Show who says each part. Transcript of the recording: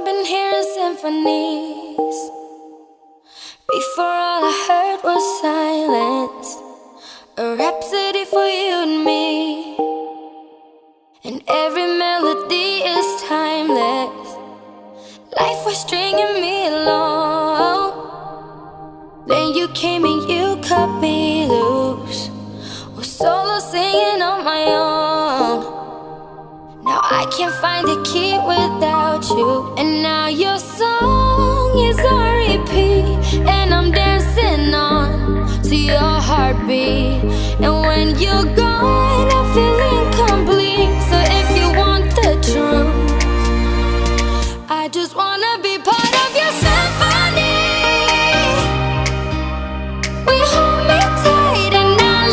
Speaker 1: been hearing symphonies. Before all I heard was silence, a rhapsody for you and me. And every melody is timeless. Life was stringing me along. Then you came and you cut me loose. Was solo singing on my own. Now I can't find the key without you. And now